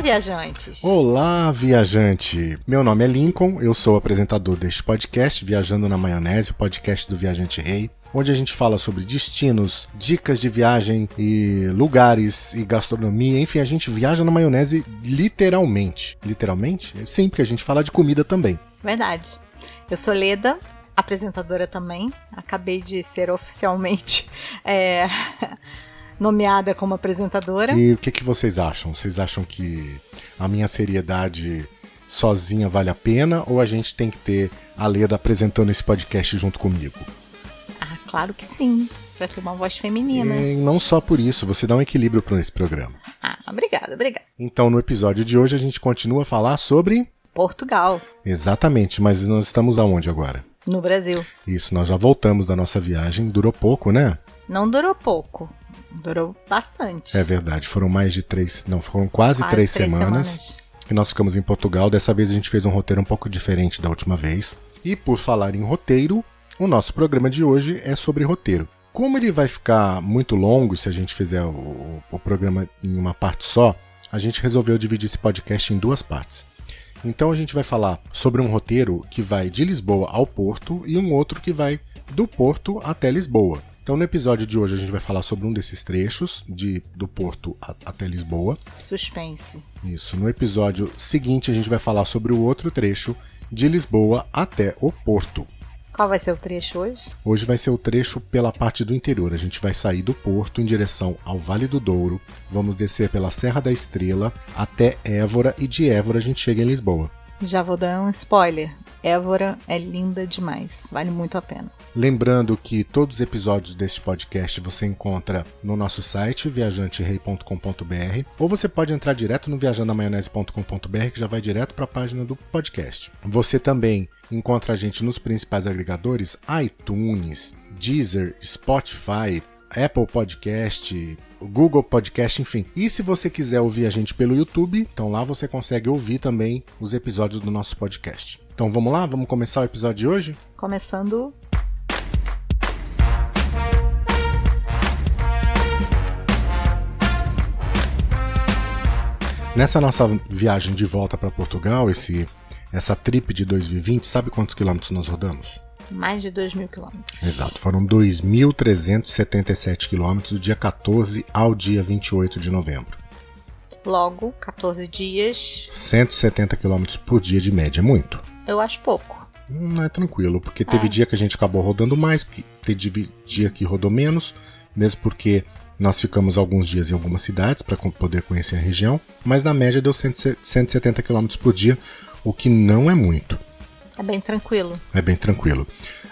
viajantes! Olá, viajante! Meu nome é Lincoln, eu sou o apresentador deste podcast, Viajando na Maionese, o podcast do Viajante Rei, onde a gente fala sobre destinos, dicas de viagem e lugares e gastronomia, enfim, a gente viaja na maionese literalmente. Literalmente? Sim, porque a gente fala de comida também. Verdade. Eu sou Leda, apresentadora também, acabei de ser oficialmente nomeada como apresentadora. E o que vocês acham? Vocês acham que a minha seriedade sozinha vale a pena ou a gente tem que ter a Leda apresentando esse podcast junto comigo? Ah, claro que sim. Vai ter uma voz feminina. E não só por isso, você dá um equilíbrio para esse programa. Ah, obrigada. Então, no episódio de hoje, a gente continua a falar sobre... Portugal. Exatamente, mas nós estamos aonde agora? No Brasil. Isso, nós já voltamos da nossa viagem, durou pouco, né? Não durou pouco. Durou bastante. É verdade, foram quase três semanas que nós ficamos em Portugal. Dessa vez a gente fez um roteiro um pouco diferente da última vez. E por falar em roteiro, o nosso programa de hoje é sobre roteiro. Como ele vai ficar muito longo se a gente fizer o programa em uma parte só, a gente resolveu dividir esse podcast em duas partes. Então a gente vai falar sobre um roteiro que vai de Lisboa ao Porto e um outro que vai do Porto até Lisboa. Então no episódio de hoje a gente vai falar sobre um desses trechos, do Porto até Lisboa. Suspense. Isso. No episódio seguinte a gente vai falar sobre o outro trecho, de Lisboa até o Porto. Qual vai ser o trecho hoje? Hoje vai ser o trecho pela parte do interior. A gente vai sair do Porto em direção ao Vale do Douro, vamos descer pela Serra da Estrela até Évora e de Évora a gente chega em Lisboa. Já vou dar um spoiler. Évora é linda demais, vale muito a pena. Lembrando que todos os episódios deste podcast você encontra no nosso site, viajanterei.com.br, ou você pode entrar direto no viajandamaionese.com.br, que já vai direto para a página do podcast. Você também encontra a gente nos principais agregadores, iTunes, Deezer, Spotify, Apple Podcast, Google Podcast, enfim. E se você quiser ouvir a gente pelo YouTube, então lá você consegue ouvir também os episódios do nosso podcast. Então vamos lá? Vamos começar o episódio de hoje? Começando... Nessa nossa viagem de volta para Portugal, essa trip de 2020, sabe quantos quilômetros nós rodamos? Mais de 2.000 quilômetros. Exato, foram 2.377 quilômetros do dia 14 ao dia 28 de novembro. Logo, 14 dias... 170 quilômetros por dia de média, muito. Eu acho pouco. Não é tranquilo, porque teve dia que a gente acabou rodando mais, porque teve dia que rodou menos, mesmo porque nós ficamos alguns dias em algumas cidades para poder conhecer a região, mas na média deu 170 quilômetros por dia, o que não é muito. É bem tranquilo. É bem tranquilo.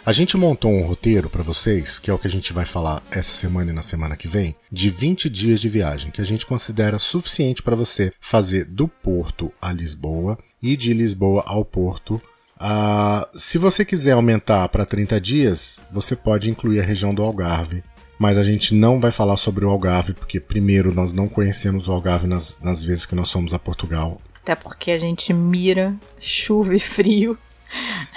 A gente montou um roteiro para vocês, que é o que a gente vai falar essa semana e na semana que vem, de 20 dias de viagem, que a gente considera suficiente para você fazer do Porto a Lisboa e de Lisboa ao Porto. Se você quiser aumentar para 30 dias, você pode incluir a região do Algarve. Mas a gente não vai falar sobre o Algarve, porque primeiro nós não conhecemos o Algarve nas vezes que nós fomos a Portugal. Até porque a gente mira chuva e frio.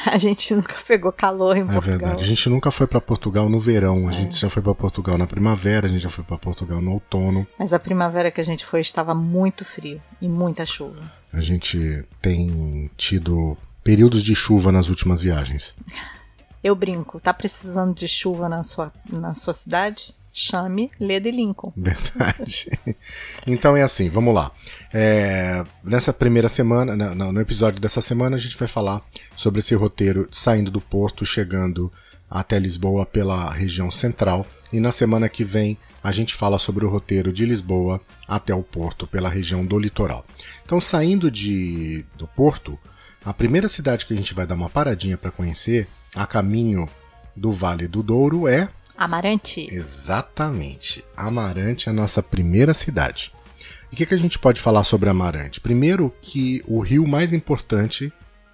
A gente nunca pegou calor em Portugal. É verdade, a gente nunca foi para Portugal no verão, a gente já foi para Portugal na primavera, a gente já foi para Portugal no outono. Mas a primavera que a gente foi estava muito frio e muita chuva. A gente tem tido períodos de chuva nas últimas viagens. Eu brinco, tá precisando de chuva na sua cidade? Chame Leda e Lincoln. Verdade. Então é assim, vamos lá. Nessa primeira semana, no episódio dessa semana, a gente vai falar sobre esse roteiro saindo do Porto, chegando até Lisboa pela região central. E na semana que vem a gente fala sobre o roteiro de Lisboa até o Porto pela região do litoral. Então, saindo do Porto, a primeira cidade que a gente vai dar uma paradinha para conhecer, a caminho do Vale do Douro, é... Amarante. Exatamente. Amarante é a nossa primeira cidade. E o que a gente pode falar sobre Amarante? Primeiro que o rio mais importante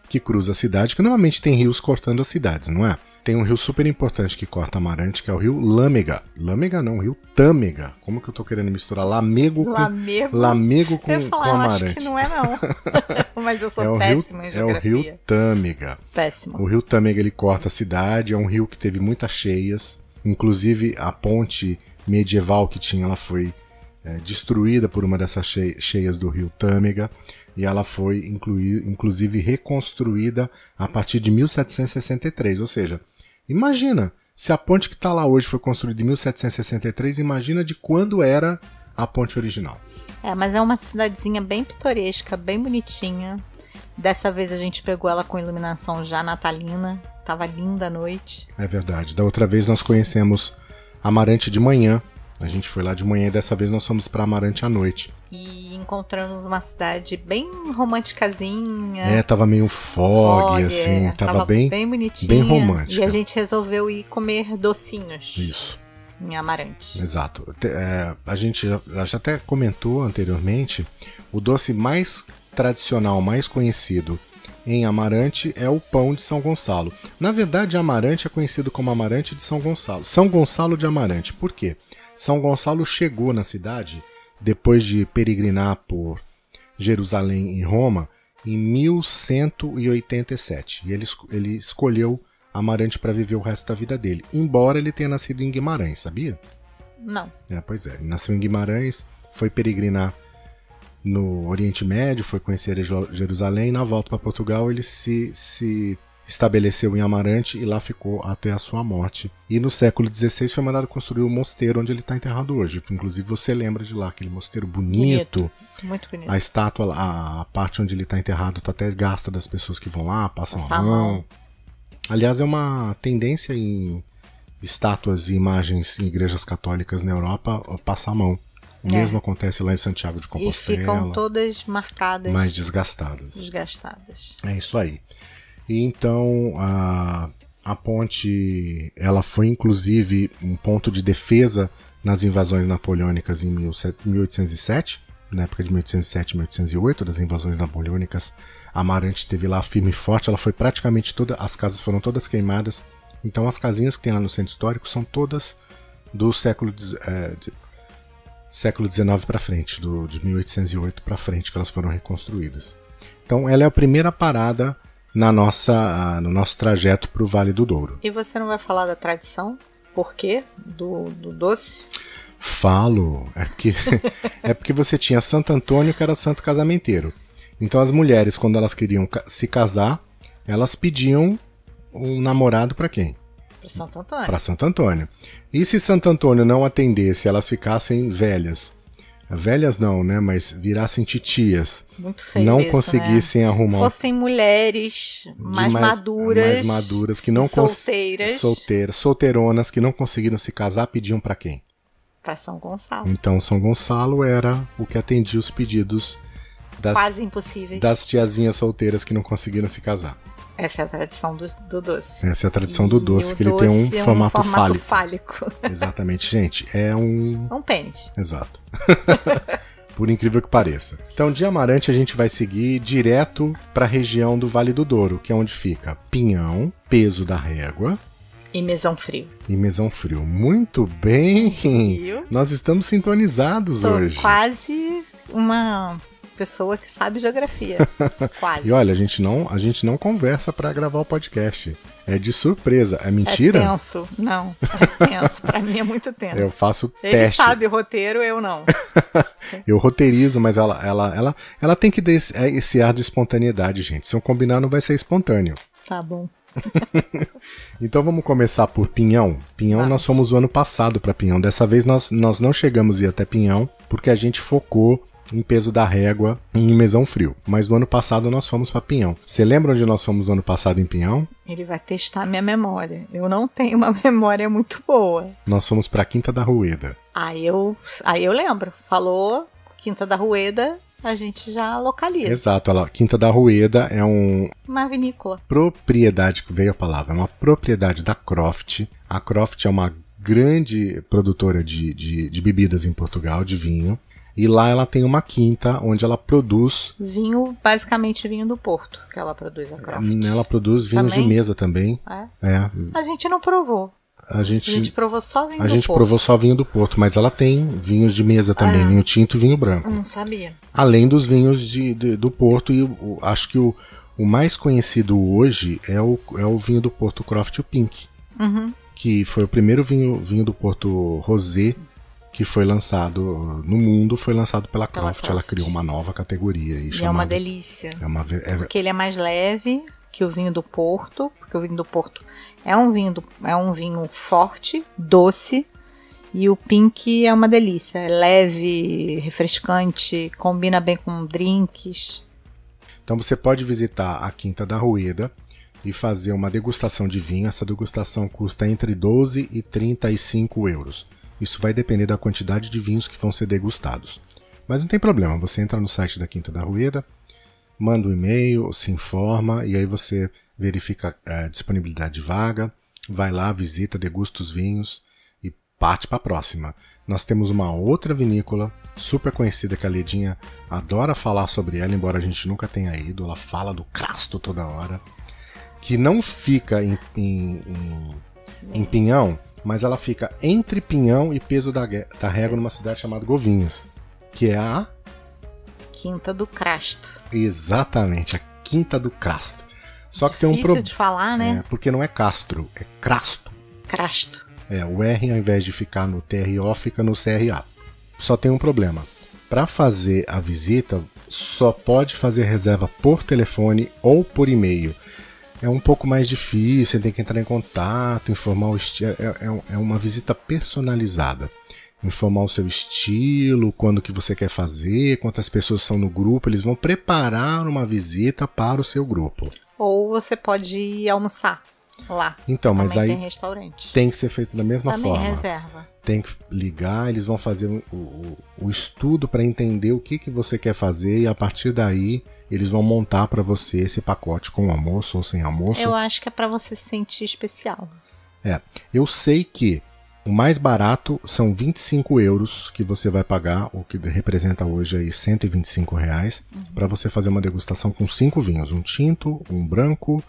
que cruza a cidade, que normalmente tem rios cortando as cidades, não é? Tem um rio super importante que corta Amarante, que é o rio Lâmega. Lâmega não, o rio Tâmega. Como que eu tô querendo misturar Lamego com Amarante? Acho que não é não. Mas eu sou péssima em geografia. É o rio Tâmega. Péssimo. O rio Tâmega, ele corta a cidade, é um rio que teve muitas cheias. Inclusive a ponte medieval que tinha, ela foi destruída por uma dessas cheias do rio Tâmega, e ela foi inclusive reconstruída a partir de 1763, ou seja, imagina, se a ponte que está lá hoje foi construída em 1763, imagina de quando era a ponte original. Mas é uma cidadezinha bem pitoresca, bem bonitinha. Dessa vez a gente pegou ela com iluminação já natalina, tava linda a noite. É verdade, da outra vez nós conhecemos Amarante de manhã, a gente foi lá de manhã e dessa vez nós fomos para Amarante à noite. E encontramos uma cidade bem romanticazinha. Tava meio fog assim, tava bem bonitinha. Bem romântica. E a gente resolveu ir comer docinhos. Isso. Em Amarante. Exato. A gente já até comentou anteriormente, o doce mais tradicional, mais conhecido em Amarante é o pão de São Gonçalo. Na verdade, Amarante é conhecido como Amarante de São Gonçalo. São Gonçalo de Amarante. Por quê? São Gonçalo chegou na cidade depois de peregrinar por Jerusalém e Roma em 1187. E ele escolheu Amarante para viver o resto da vida dele, embora ele tenha nascido em Guimarães, sabia? Não. Pois é, ele nasceu em Guimarães, foi peregrinar no Oriente Médio, foi conhecer Jerusalém, e na volta para Portugal ele se estabeleceu em Amarante e lá ficou até a sua morte. E no século XVI foi mandado construir o mosteiro onde ele está enterrado hoje. Inclusive você lembra de lá, aquele mosteiro bonito. Muito bonito. A estátua, a parte onde ele está enterrado está até gasta das pessoas que vão lá, passam a mão. Aliás, é uma tendência em estátuas e imagens em igrejas católicas na Europa passar a mão. O mesmo acontece lá em Santiago de Compostela. E ficam todas marcadas. Mais desgastadas. É isso aí. E então a ponte ela foi inclusive um ponto de defesa nas invasões napoleônicas em 1807, na época de 1807 e 1808, das invasões napoleônicas. Amarante esteve lá firme e forte, ela foi praticamente toda, as casas foram todas queimadas. Então as casinhas que tem lá no centro histórico são todas do século XIX para frente, de 1808 para frente que elas foram reconstruídas. Então ela é a primeira parada no nosso trajeto para o Vale do Douro. E você não vai falar da tradição? Por quê? Do doce? Falo. É porque você tinha Santo Antônio, que era santo casamenteiro. Então as mulheres, quando elas queriam se casar, elas pediam um namorado para quem? Para Santo Antônio. Para Santo Antônio. E se Santo Antônio não atendesse, elas ficassem velhas. Velhas não, né? Mas virassem titias. Muito feio não isso, conseguissem né? arrumar. Fossem mulheres mais maduras, que não solteiras, solteironas que não conseguiram se casar, pediam para quem? Para São Gonçalo. Então São Gonçalo era o que atendia os pedidos quase impossíveis das tiazinhas solteiras que não conseguiram se casar. Essa é a tradição do doce. Essa é a tradição do doce, que ele tem um formato fálico. Exatamente, gente. É um pênis. Exato. Por incrível que pareça. Então, de Amarante, a gente vai seguir direto para a região do Vale do Douro, que é onde fica Pinhão, Peso da Régua. E Mesão Frio. Muito bem! Nós estamos sintonizados hoje. Quase uma pessoa que sabe geografia. Quase. E olha, a gente não conversa para gravar o podcast. É de surpresa. É mentira? É tenso. Não, é tenso. Pra mim é muito tenso. Eu faço Ele teste. Ele sabe o roteiro, eu não. Eu roteirizo, mas ela tem que dar esse ar de espontaneidade, gente. Se eu combinar, não vai ser espontâneo. Tá bom. Então vamos começar por Pinhão. Nós fomos o ano passado para Pinhão. Dessa vez nós não chegamos a ir até Pinhão, porque a gente focou em Peso da Régua e em Mesão Frio. Mas no ano passado nós fomos para Pinhão. Você lembra onde nós fomos no ano passado em Pinhão? Ele vai testar minha memória. Eu não tenho uma memória muito boa. Nós fomos para Quinta da Rueda. Aí eu lembro. Falou Quinta da Rueda, a gente já localiza. Exato. Quinta da Rueda é uma vinícola. Propriedade, que veio a palavra, é uma propriedade da Croft. A Croft é uma grande produtora de bebidas em Portugal, de vinho. E lá ela tem uma quinta onde ela produz... basicamente vinho do Porto, que ela produz, a Croft. Ela produz vinhos de mesa também. É? A gente não provou. A gente provou só vinho do Porto. A gente provou só vinho do Porto, mas ela tem vinhos de mesa também, vinho tinto e vinho branco. Não sabia. Além dos vinhos do Porto, e acho que o mais conhecido hoje é o vinho do Porto Croft, o Pink. Uhum. Que foi o primeiro vinho do Porto Rosé que foi lançado no mundo, foi lançado pela Croft. Ela criou uma nova categoria. E é uma delícia. Porque ele é mais leve que o vinho do Porto, porque o vinho do Porto é um vinho forte, doce, e o Pink é uma delícia. É leve, refrescante, combina bem com drinks. Então você pode visitar a Quinta da Rueda e fazer uma degustação de vinho. Essa degustação custa entre 12 e 35 euros. Isso vai depender da quantidade de vinhos que vão ser degustados. Mas não tem problema, você entra no site da Quinta da Rueda, manda um e-mail, se informa e aí você verifica a disponibilidade de vaga, vai lá, visita, degusta os vinhos e parte para a próxima. Nós temos uma outra vinícola super conhecida que a Ledinha adora falar sobre ela, embora a gente nunca tenha ido. Ela fala do Crasto toda hora, que não fica em Pinhão, mas ela fica entre Pinhão e Peso da Régua, numa cidade chamada Govinhos, que é a Quinta do Crasto. Exatamente, a Quinta do Crasto. Só que tem um problema. Difícil de falar, né? Porque não é Castro, é Crasto. Crasto. O R, ao invés de ficar no TRO, fica no CRA. Só tem um problema. Para fazer a visita, só pode fazer reserva por telefone ou por e-mail. É um pouco mais difícil, você tem que entrar em contato, informar o estilo. É uma visita personalizada. Informar o seu estilo, quando que você quer fazer, quantas pessoas são no grupo. Eles vão preparar uma visita para o seu grupo. Ou você pode ir almoçar lá. Então, mas aí tem restaurante. Tem que ser feito da mesma Também forma. Reserva. Tem que ligar, eles vão fazer o estudo para entender o que você quer fazer e a partir daí eles vão montar para você esse pacote com almoço ou sem almoço. Eu acho que é para você se sentir especial. Eu sei que o mais barato são 25 euros que você vai pagar, o que representa hoje aí 125 reais, para você fazer uma degustação com 5 vinhos, um tinto, um branco,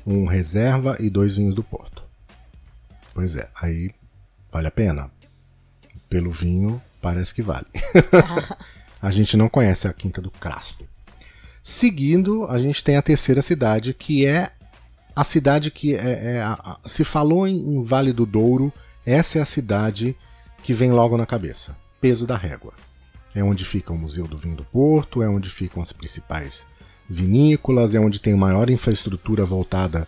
um reserva e 2 vinhos do Porto. Pois é, aí vale a pena. Pelo vinho, parece que vale. A gente não conhece a Quinta do Crasto. Seguindo, a gente tem a terceira cidade, que é a cidade que se falou em Vale do Douro, essa é a cidade que vem logo na cabeça. Peso da Régua. É onde fica o Museu do Vinho do Porto, é onde ficam as principais vinícolas, é onde tem maior infraestrutura voltada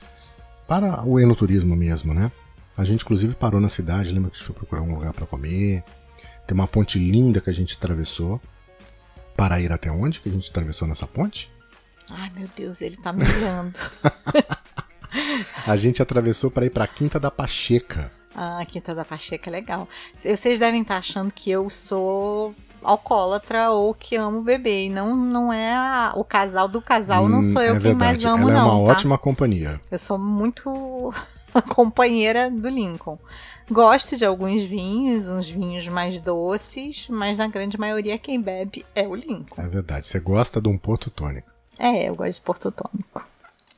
para o enoturismo mesmo, né? A gente inclusive parou na cidade, lembra que a gente foi procurar um lugar para comer. Tem uma ponte linda que a gente atravessou. Para ir até onde que a gente atravessou nessa ponte? Ai, meu Deus, ele tá me olhando. A gente atravessou para ir para a Quinta da Pacheca. Ah, a Quinta da Pacheca é legal. Vocês devem estar achando que eu sou alcoólatra ou que amo beber. E não é o casal do casal, não sou eu quem mais amo, ela não. É uma ótima companhia. Eu sou muito companheira do Lincoln. Gosto de alguns vinhos, uns vinhos mais doces, mas na grande maioria quem bebe é o Lincoln. É verdade. Você gosta de um Porto Tônico. Eu gosto de Porto Tônico.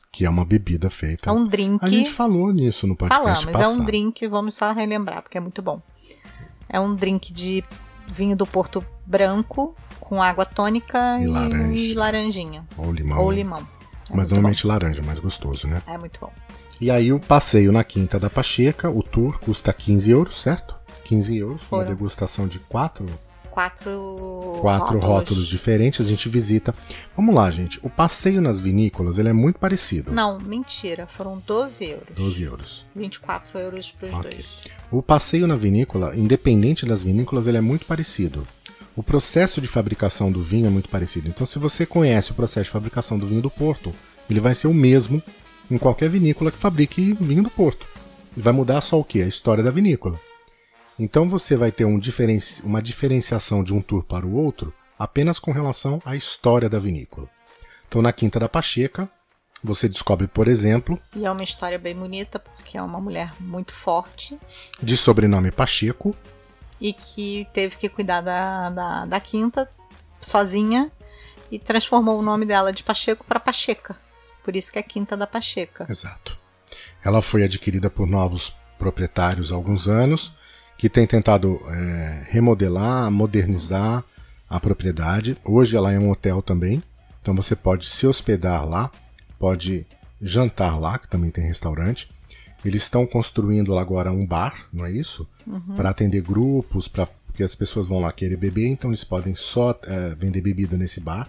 Que é uma bebida feita. É um drink. A gente falou nisso no podcast passado. É um drink, vamos só relembrar, porque é muito bom. É um drink de vinho do Porto branco, com água tônica e laranjinha. Ou limão. Mas normalmente laranja, mais gostoso, né? É muito bom. E aí o passeio na Quinta da Pacheca, o tour custa 15 euros, certo? 15 euros, uma degustação de 4 rótulos diferentes, a gente visita. Vamos lá, gente. O passeio nas vinícolas, ele é muito parecido. Não, mentira. Foram 12 euros. 12 euros. 24 euros para os dois. O passeio na vinícola, independente das vinícolas, ele é muito parecido. O processo de fabricação do vinho é muito parecido. Então, se você conhece o processo de fabricação do vinho do Porto, ele vai ser o mesmo em qualquer vinícola que fabrique vinho do Porto. E vai mudar só o quê? A história da vinícola. Então você vai ter uma diferenciação de um tour para o outro apenas com relação à história da vinícola. Então na Quinta da Pacheca, você descobre, por exemplo... E é uma história bem bonita, porque é uma mulher muito forte. De sobrenome Pacheco. E que teve que cuidar da quinta sozinha e transformou o nome dela de Pacheco para Pacheca. Por isso que é Quinta da Pacheca. Exato. Ela foi adquirida por novos proprietários há alguns anos, que têm tentado remodelar, modernizar a propriedade. Hoje ela é um hotel também, então você pode se hospedar lá, pode jantar lá, que também tem restaurante. Eles estão construindo agora um bar, não é isso? Para atender grupos, porque porque as pessoas vão lá querer beber, então eles podem só vender bebida nesse bar.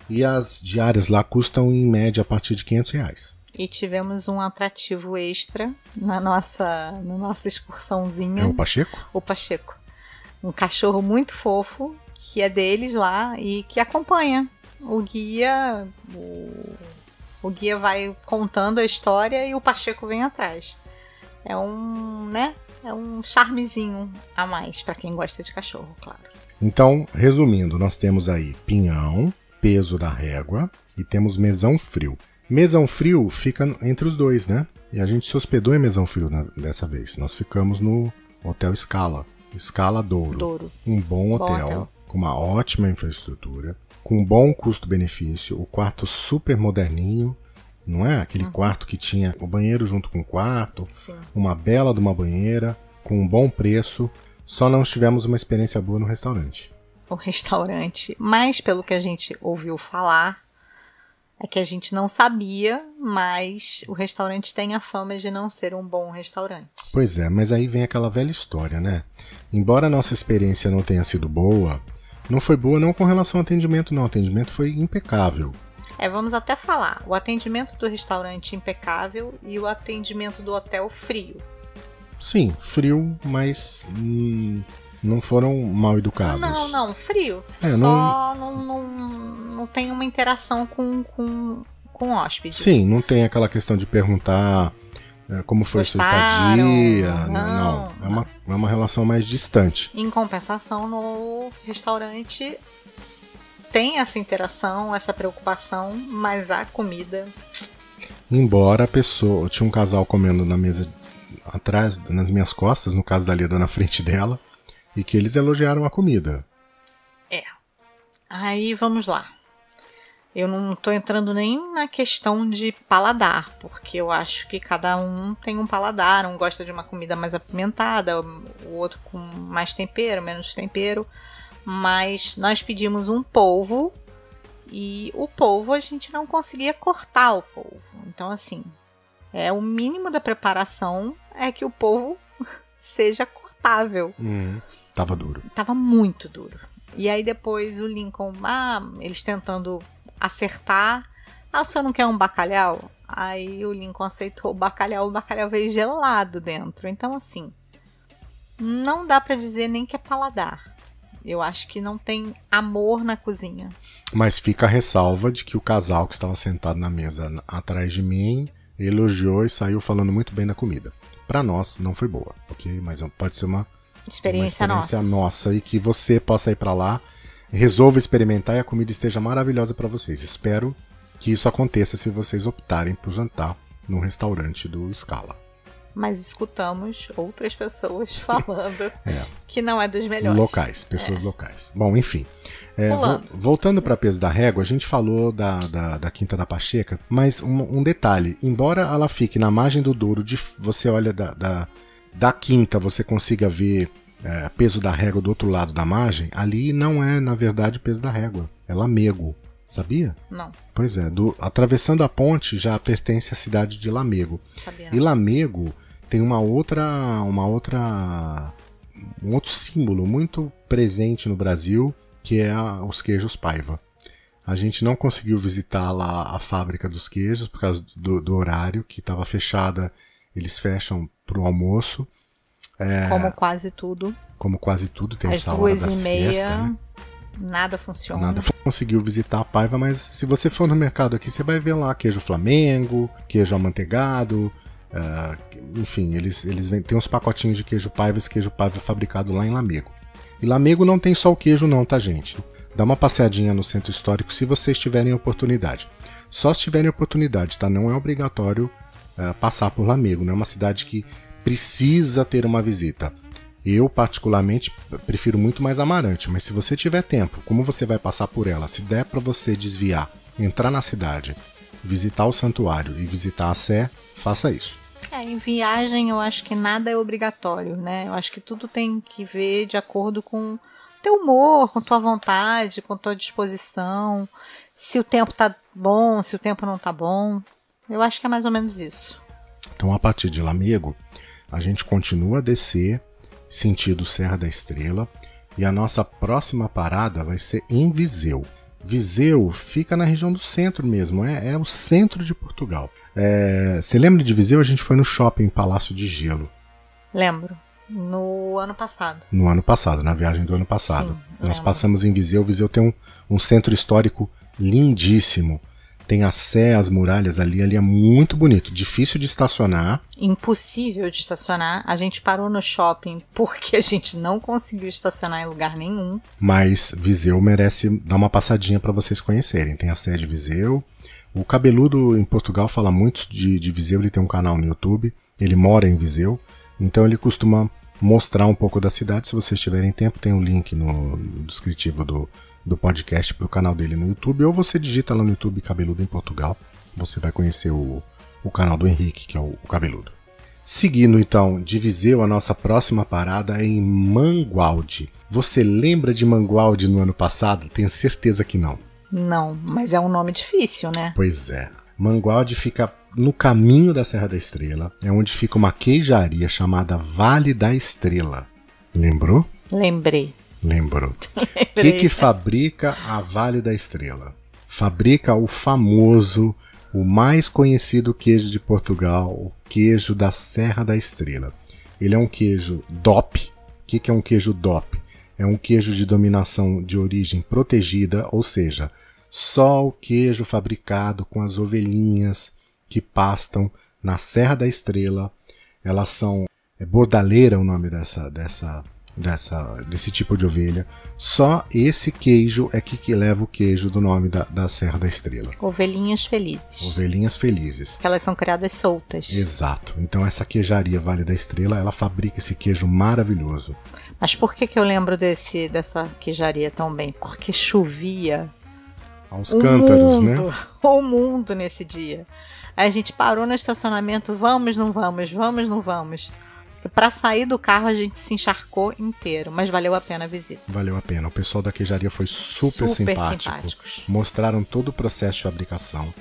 E as diárias lá custam em média a partir de R$500. E tivemos um atrativo extra na nossa excursãozinha. É o Pacheco? O Pacheco. Um cachorro muito fofo, que é deles lá e que acompanha o guia. O guia vai contando a história e o Pacheco vem atrás. É um charmezinho a mais para quem gosta de cachorro, claro. Então, resumindo, nós temos aí pinhão, peso da régua e temos mesão frio. Mesão frio fica entre os dois, né? E a gente se hospedou em Mesão Frio dessa vez. Nós ficamos no Hotel Scala. Scala Douro. Um bom hotel, com uma ótima infraestrutura, com um bom custo-benefício, o quarto super moderninho, não é? Aquele quarto que tinha o banheiro junto com o quarto, sim, uma bela de uma banheira, com um bom preço. Só não tivemos uma experiência boa no restaurante. O restaurante, mas pelo que a gente ouviu falar, é que a gente não sabia, mas o restaurante tem a fama de não ser um bom restaurante. Pois é, mas aí vem aquela velha história, né? Embora a nossa experiência não tenha sido boa, não foi boa não com relação ao atendimento, não. O atendimento foi impecável. Vamos até falar. O atendimento do restaurante impecável e o atendimento do hotel frio. Sim, frio, mas não foram mal educados. Não, frio. Só não tem uma interação com o hóspede. Sim, não tem aquela questão de perguntar como foi sua estadia. Não. É uma relação mais distante. Em compensação, no restaurante tem essa interação, essa preocupação, mas a comida... Embora a pessoa... Tinha um casal comendo na mesa atrás, nas minhas costas, no caso da Leda na frente dela, e que eles elogiaram a comida. Aí vamos lá. Eu não tô entrando nem na questão de paladar, porque eu acho que cada um tem um paladar. Um gosta de uma comida mais apimentada, o outro com mais tempero, menos tempero. Mas nós pedimos um polvo e o polvo a gente não conseguia cortar o polvo. Então, assim, o mínimo da preparação é que o polvo seja cortável. Tava duro. Tava muito duro. E aí depois o Lincoln, eles tentando acertar. O senhor não quer um bacalhau? Aí o Lincoln aceitou o bacalhau veio gelado dentro. Então, assim, não dá pra dizer nem que é paladar. Eu acho que não tem amor na cozinha. Mas fica a ressalva de que o casal que estava sentado na mesa atrás de mim elogiou e saiu falando muito bem da comida. Para nós não foi boa, ok? Mas pode ser uma experiência nossa e que você possa ir para lá, resolva experimentar e a comida esteja maravilhosa para vocês. Espero que isso aconteça se vocês optarem por jantar no restaurante do Scala. Mas escutamos outras pessoas falando que não é dos melhores. Locais, pessoas locais. Bom, enfim. Voltando para peso da régua, a gente falou da Quinta da Pacheca, mas um detalhe, embora ela fique na margem do Douro, você olha da Quinta, você consiga ver peso da régua do outro lado da margem, ali não é, na verdade, peso da régua, é Lamego. Sabia? Não. Pois é, atravessando a ponte já pertence à cidade de Lamego. Sabia. E Lamego tem um outro símbolo muito presente no Brasil, que é os queijos Paiva. A gente não conseguiu visitar lá a fábrica dos queijos por causa do horário, que estava fechada. Eles fecham para o almoço. Como quase tudo. Como quase tudo, tem essa hora da siesta, né? Nada funciona. Nada conseguiu visitar a Paiva, mas se você for no mercado aqui, você vai ver lá queijo Flamengo, queijo amanteigado, enfim, eles têm uns pacotinhos de queijo Paiva, esse queijo Paiva é fabricado lá em Lamego. E Lamego não tem só o queijo não, tá, gente? Dá uma passeadinha no centro histórico se vocês tiverem oportunidade. Só se tiverem oportunidade, tá? Não é obrigatório passar por Lamego, não é uma cidade que precisa ter uma visita. Eu, particularmente, prefiro muito mais Amarante, mas se você tiver tempo, como você vai passar por ela, se der para você desviar, entrar na cidade, visitar o santuário e visitar a Sé, faça isso. Em viagem eu acho que nada é obrigatório, né? Eu acho que tudo tem que ver de acordo com teu humor, com tua vontade, com tua disposição, se o tempo tá bom, se o tempo não tá bom. Eu acho que é mais ou menos isso. Então, a partir de Lamego, a gente continua a descer, sentido Serra da Estrela. E a nossa próxima parada vai ser em Viseu. Viseu fica na região do centro mesmo, é o centro de Portugal. Você lembra de Viseu? A gente foi no shopping Palácio de Gelo. Lembro. No ano passado. No ano passado, na viagem do ano passado. Sim, nós passamos em Viseu. Viseu tem um centro histórico lindíssimo. Tem a Sé, as muralhas ali é muito bonito. Difícil de estacionar. Impossível de estacionar. A gente parou no shopping porque a gente não conseguiu estacionar em lugar nenhum. Mas Viseu merece dar uma passadinha para vocês conhecerem. Tem a Sé de Viseu. O Cabeludo em Portugal fala muito de Viseu. Ele tem um canal no YouTube. Ele mora em Viseu. Então ele costuma mostrar um pouco da cidade. Se vocês tiverem tempo, tem um link no descritivo do podcast para o canal dele no YouTube, ou você digita lá no YouTube Cabeludo em Portugal, você vai conhecer o canal do Henrique, que é o Cabeludo. Seguindo então de Viseu, a nossa próxima parada é em Mangualde. Você lembra de Mangualde no ano passado? Tenho certeza que não. Não, mas é um nome difícil, né? Pois é. Mangualde fica no caminho da Serra da Estrela, é onde fica uma queijaria chamada Vale da Estrela. Lembrou? Lembrei. Lembrou. O que fabrica a Vale da Estrela? Fabrica o famoso, o mais conhecido queijo de Portugal, o queijo da Serra da Estrela. Ele é um queijo DOP. O que é um queijo DOP? É um queijo de dominação de origem protegida, ou seja, só o queijo fabricado com as ovelhinhas que pastam na Serra da Estrela. Elas são... bordaleira o nome desse tipo de ovelha. Só esse queijo é que leva o queijo do nome da Serra da Estrela. Ovelhinhas felizes. Ovelhinhas felizes. Que elas são criadas soltas. Exato. Então essa queijaria Vale da Estrela, ela fabrica esse queijo maravilhoso. Mas por que eu lembro dessa queijaria tão bem? Porque chovia aos cântaros, né? O mundo nesse dia. Aí a gente parou no estacionamento, vamos, não vamos. Para sair do carro a gente se encharcou inteiro, mas valeu a pena a visita. Valeu a pena. O pessoal da queijaria foi super simpático. Mostraram todo o processo de fabricação.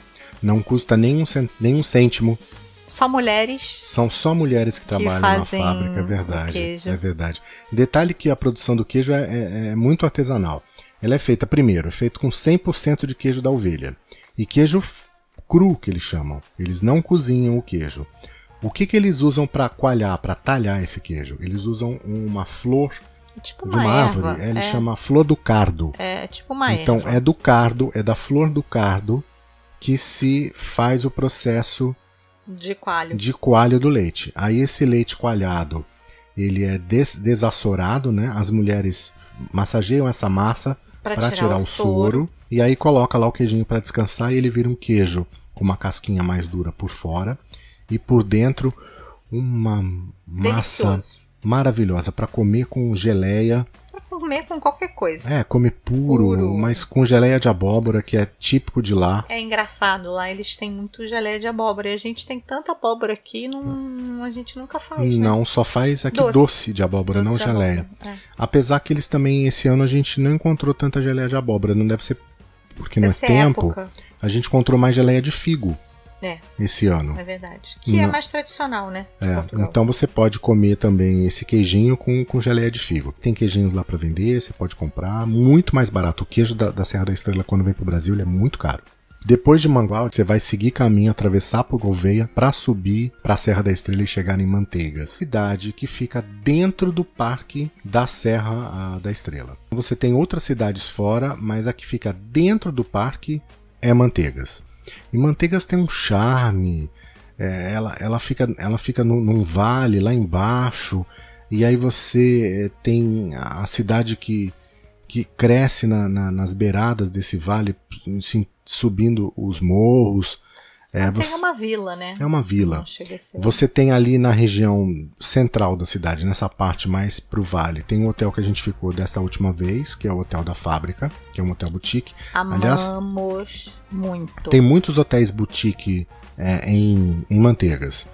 Não custa nem um cêntimo. Só mulheres. São só mulheres que trabalham na fábrica, é verdade. É verdade. Detalhe que a produção do queijo é muito artesanal. Ela é feita com 100% de queijo da ovelha. E queijo cru, que eles chamam. Eles não cozinham o queijo. O que eles usam para coalhar, para talhar esse queijo? Eles usam uma flor tipo de uma árvore. Ele chama flor do cardo. É tipo uma erva. Então é do cardo, é da flor do cardo que se faz o processo de coalho do leite. Aí esse leite coalhado, ele é desassorado, né? As mulheres massageiam essa massa para tirar o soro. E aí coloca lá o queijinho para descansar e ele vira um queijo com uma casquinha mais dura por fora. E por dentro, uma massa maravilhosa para comer com geleia. Para comer com qualquer coisa. Comer puro, mas com geleia de abóbora, que é típico de lá. É engraçado, lá eles têm muito geleia de abóbora. E a gente tem tanta abóbora aqui, a gente nunca faz, né? Não, só faz aqui doce de abóbora, não geleia. Apesar que eles também, esse ano, a gente não encontrou tanta geleia de abóbora. Não deve ser porque no tempo. A gente encontrou mais geleia de figo. Esse ano. É verdade. Que é mais tradicional, né? Então você pode comer também esse queijinho com geleia de figo. Tem queijinhos lá para vender, você pode comprar. Muito mais barato. O queijo da Serra da Estrela, quando vem pro Brasil, ele é muito caro. Depois de Mangualde, você vai seguir caminho, atravessar por Gouveia para subir para a Serra da Estrela e chegar em Manteigas. Cidade que fica dentro do parque da Serra da Estrela. Você tem outras cidades fora, mas a que fica dentro do parque é Manteigas. E Manteigas tem um charme, ela fica num vale lá embaixo, e aí você tem a cidade que cresce nas beiradas desse vale, assim, subindo os morros. Tem uma vila, né? É uma vila. Você tem ali na região central da cidade, nessa parte mais pro vale, tem um hotel que a gente ficou dessa última vez, que é o Hotel da Fábrica, que é um hotel boutique. Aliás, muito. Tem muitos hotéis boutique em Manteigas.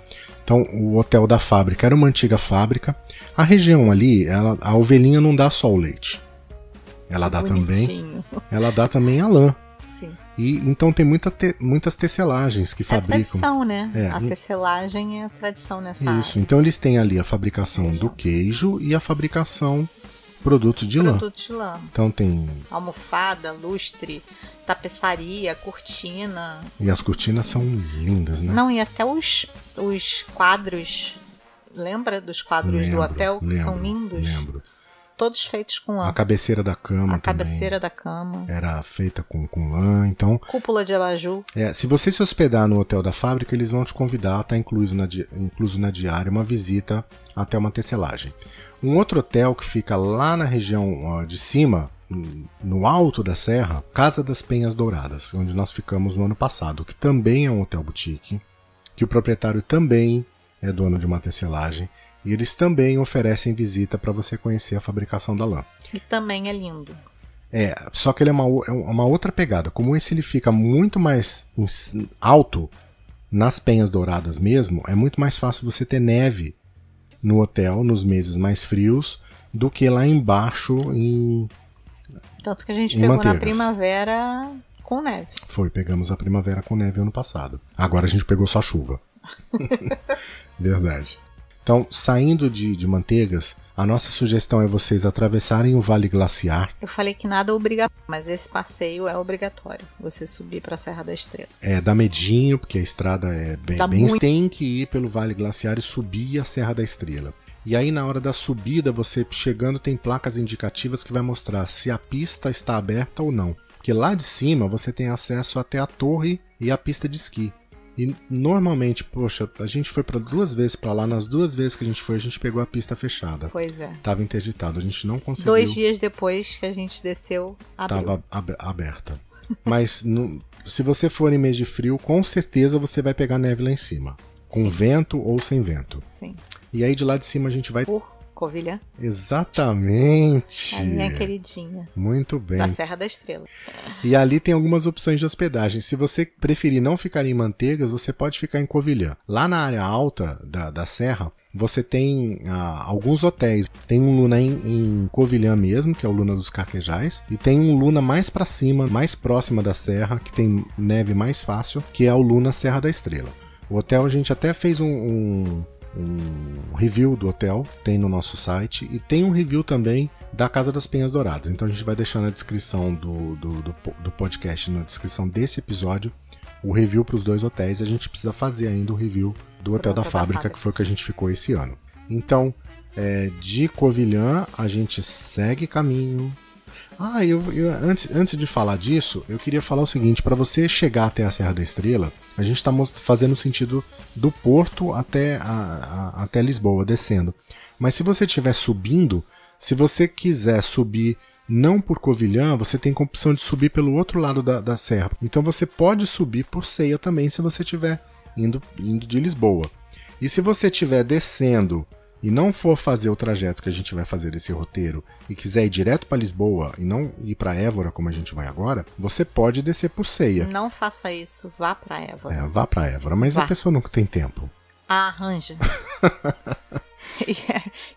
Então, o Hotel da Fábrica era uma antiga fábrica. A região ali, a ovelhinha não dá só o leite. Ela dá também a lã. Sim. E então tem muitas tecelagens que fabricam. Tradição, né? A tecelagem é tradição nessa área. Isso, então eles têm ali a fabricação do queijo e a fabricação produtos de lã. Então tem almofada, lustre, tapeçaria, cortina. E as cortinas são lindas, né? Não, e até os quadros. Lembra dos quadros do hotel que são lindos? Lembro. Todos feitos com lã. A cabeceira da cama A cabeceira da cama. Era feita com lã, então... Cúpula de abajur. Se você se hospedar no hotel da fábrica, eles vão te convidar, tá incluso na diária, uma visita até uma tecelagem. Um outro hotel que fica lá na região de cima, no alto da serra, Casa das Penhas Douradas, onde nós ficamos no ano passado, que também é um hotel boutique, que o proprietário também é dono de uma tecelagem, e eles também oferecem visita para você conhecer a fabricação da lã. E também é lindo. Só que ele é uma outra pegada. Como esse ele fica muito mais alto, nas Penhas Douradas mesmo, é muito mais fácil você ter neve no hotel, nos meses mais frios, do que lá embaixo em Tanto que a gente pegou Manteigas. Na primavera com neve. Pegamos a primavera com neve ano passado. Agora a gente pegou só chuva. Verdade. Então, saindo de Manteigas, a nossa sugestão é vocês atravessarem o Vale Glaciar. Eu falei que nada é obrigatório, mas esse passeio é obrigatório. Você subir para a Serra da Estrela. Dá medinho, porque a estrada é bem... Tem que ir pelo Vale Glaciar e subir a Serra da Estrela. E aí, na hora da subida, você chegando, tem placas indicativas que vai mostrar se a pista está aberta ou não. Porque lá de cima, você tem acesso até a torre e a pista de esqui. E normalmente, poxa, a gente foi para 2 vezes para lá, nas 2 vezes que a gente foi, a gente pegou a pista fechada. Pois é. Tava interditado, a gente não conseguiu. 2 dias depois que a gente desceu, abriu. Tava aberta. Mas se você for em mês de frio, com certeza você vai pegar neve lá em cima. Com vento ou sem vento. Sim. E aí de lá de cima a gente vai... Covilhã. Exatamente. A minha queridinha. Muito bem. Da Serra da Estrela. E ali tem algumas opções de hospedagem. Se você preferir não ficar em Manteigas, você pode ficar em Covilhã. Lá na área alta da serra, você tem alguns hotéis. Tem um Luna em Covilhã mesmo, que é o Luna dos Carquejais. E tem um Luna mais pra cima, mais próxima da serra, que tem neve mais fácil, que é o Luna Serra da Estrela. O hotel, a gente até fez um review do hotel, tem no nosso site, e tem um review também da Casa das Penhas Douradas. Então a gente vai deixar na descrição do podcast, na descrição desse episódio, o review para os 2 hotéis. A gente precisa fazer ainda o review do Hotel da Fábrica, que foi o que a gente ficou esse ano. Então, de Covilhã, a gente segue caminho. Antes de falar disso, eu queria falar o seguinte: para você chegar até a Serra da Estrela, a gente está fazendo o sentido do Porto até Lisboa, descendo. Mas se você estiver subindo, se você quiser subir não por Covilhã, você tem a opção de subir pelo outro lado da serra. Então você pode subir por Ceia também, se você estiver indo de Lisboa. E se você estiver descendo e não for fazer o trajeto que a gente vai fazer desse roteiro e quiser ir direto para Lisboa e não ir para Évora, como a gente vai agora, você pode descer por Ceia. Não faça isso, vá para Évora. Vá para Évora, mas a pessoa nunca tem tempo. Arranja.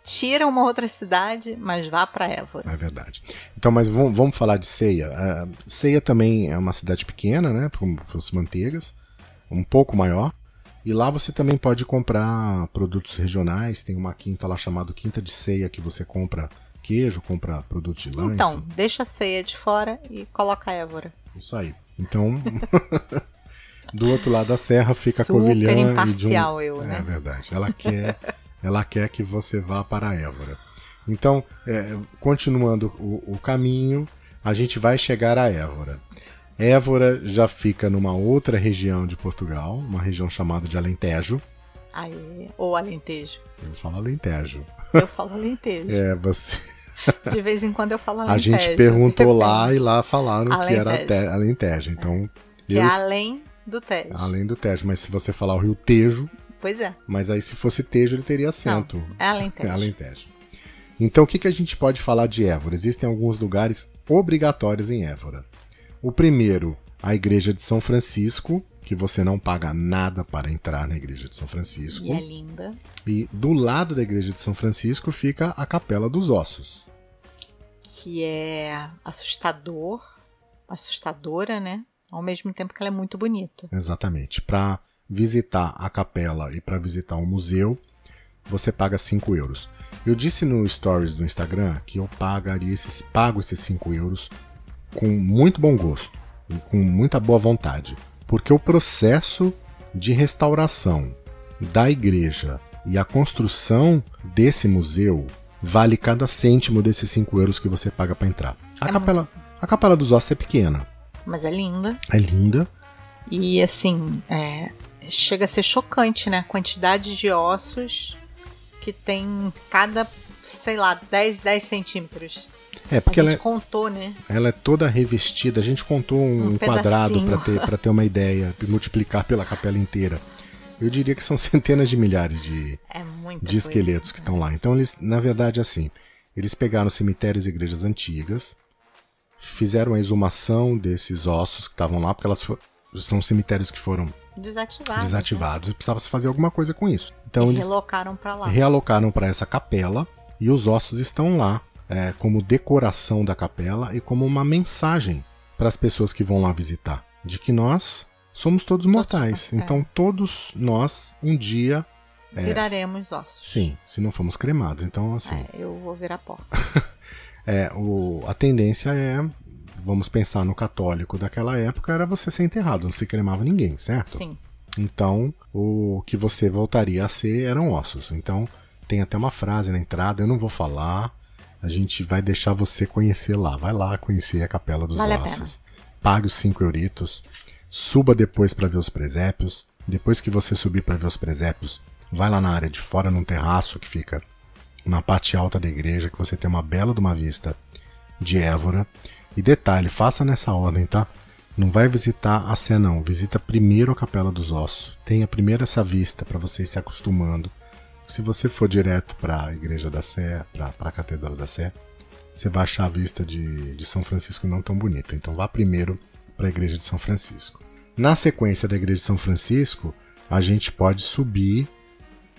Tira uma outra cidade, mas vá para Évora. É verdade. Então, mas vamos falar de Ceia. Ceia também é uma cidade pequena, né? Como fosse Manteigas, um pouco maior. E lá você também pode comprar produtos regionais. Tem uma quinta lá chamada Quinta de Ceia, que você compra queijo, compra produtos de lã. Então, enfim. Deixa a Ceia de fora e coloca a Évora. Isso aí. Então, do outro lado da serra fica Super Covilhã. Imparcial, né? É verdade. Ela quer que você vá para a Évora. Então, continuando o caminho, a gente vai chegar a Évora. Évora já fica numa outra região de Portugal, uma região chamada de Alentejo. Ou Alentejo. Eu falo Alentejo. Eu falo Alentejo. Você... De vez em quando eu falo Alentejo. A gente perguntou lá e lá falaram Alentejo. Que era Alentejo. Então, é além do Tejo. Além do Tejo, mas se você falar o Rio Tejo... Pois é. Mas aí se fosse Tejo ele teria acento. Não, é Alentejo. É Alentejo. Então o que a gente pode falar de Évora? Existem alguns lugares obrigatórios em Évora. O primeiro, a Igreja de São Francisco, que você não paga nada para entrar na Igreja de São Francisco. E é linda. E do lado da Igreja de São Francisco fica a Capela dos Ossos. Que é assustadora, né? ao mesmo tempo que ela é muito bonita. Exatamente. Para visitar a capela e para visitar o museu, você paga 5 euros. Eu disse no stories do Instagram que eu pago esses 5 euros com muito bom gosto e com muita boa vontade, porque o processo de restauração da igreja e a construção desse museu vale cada cêntimo desses 5 euros que você paga para entrar. A Capela dos Ossos é pequena. Mas é linda. É linda. E assim, chega a ser chocante, né? A quantidade de ossos que tem cada, sei lá, 10 centímetros. Porque a gente contou, né? Ela é toda revestida. A gente contou um quadrado para ter uma ideia, e multiplicar pela capela inteira. Eu diria que são centenas de milhares de esqueletos que estão lá. Então, eles, na verdade, assim, eles pegaram cemitérios e igrejas antigas, fizeram a exumação desses ossos que estavam lá, porque são cemitérios que foram desativados. E precisava se fazer alguma coisa com isso. Então, eles realocaram para lá. Realocaram para essa capela e os ossos estão lá como decoração da capela e como uma mensagem para as pessoas que vão lá visitar, de que nós somos todos mortais. Então todos nós um dia viraremos ossos. Sim, se não formos cremados. Então assim. Eu vou virar pó. A tendência vamos pensar no católico daquela época, era você ser enterrado, não se cremava ninguém, certo? Sim. Então o que você voltaria a ser eram ossos. Então tem até uma frase na entrada, eu não vou falar. A gente vai deixar você conhecer lá. Vai lá conhecer a Capela dos Ossos. Pague os 5 euritos. Suba depois para ver os presépios. Depois que você subir para ver os presépios, vai lá na área de fora, num terraço que fica na parte alta da igreja, que você tem uma bela de uma vista de Évora. E detalhe, faça nessa ordem, tá? Não vai visitar a Sé, não. Visita primeiro a Capela dos Ossos. Tenha primeiro essa vista para você ir se acostumando. Se você for direto para a Igreja da Sé, para a Catedral da Sé, você vai achar a vista de São Francisco não tão bonita. Então vá primeiro para a Igreja de São Francisco. Na sequência da Igreja de São Francisco, a gente pode subir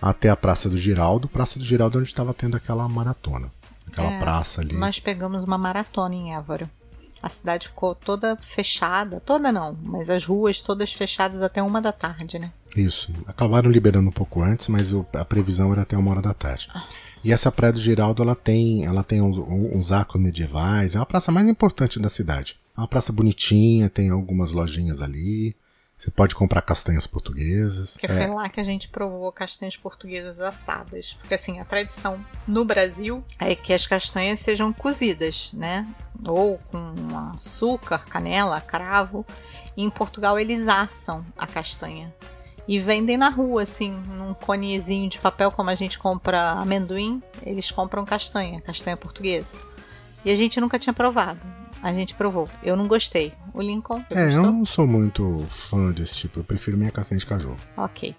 até a Praça do Giraldo. Praça do Giraldo onde estava tendo aquela maratona. Aquela praça ali. Nós pegamos uma maratona em Évora. A cidade ficou toda fechada. Toda não, mas as ruas todas fechadas até 1 da tarde, né? Isso. Acabaram liberando um pouco antes, mas a previsão era até 1 da tarde. E essa Praia do Giraldo, ela tem uns arcos medievais. É a praça mais importante da cidade. É uma praça bonitinha, tem algumas lojinhas ali. Você pode comprar castanhas portuguesas. Que foi lá que a gente provou castanhas portuguesas assadas. Porque assim, a tradição no Brasil é que as castanhas sejam cozidas, né? Ou com açúcar, canela, cravo. E em Portugal eles assam a castanha. E vendem na rua, assim, num conezinho de papel, como a gente compra amendoim. Eles compram castanha portuguesa. E a gente nunca tinha provado. A gente provou. Eu não gostei. O Lincoln, você gostou? Eu não sou muito fã desse tipo. Eu prefiro minha castanha de caju. Ok.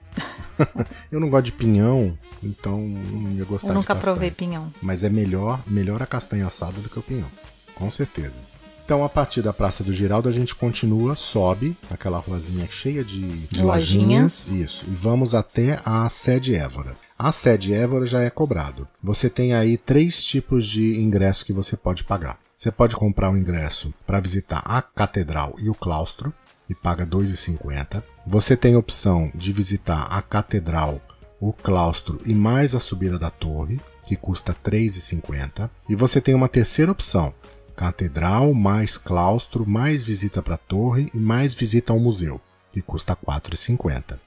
Eu não gosto de pinhão, então não ia gostar de castanha. Eu nunca provei pinhão. Mas é melhor a castanha assada do que o pinhão. Com certeza. Então, a partir da Praça do Giraldo, a gente continua, sobe aquela ruazinha cheia de lojinhas. Isso. E vamos até a Sé de Évora. A Sé de Évora já é cobrado. Você tem aí 3 tipos de ingresso que você pode pagar. Você pode comprar um ingresso para visitar a Catedral e o Claustro, e paga R$ 2,50. Você tem a opção de visitar a Catedral, o Claustro e mais a subida da torre, que custa R$ 3,50. E você tem uma terceira opção, Catedral, mais Claustro, mais visita para a torre e mais visita ao museu, que custa R$ 4,50.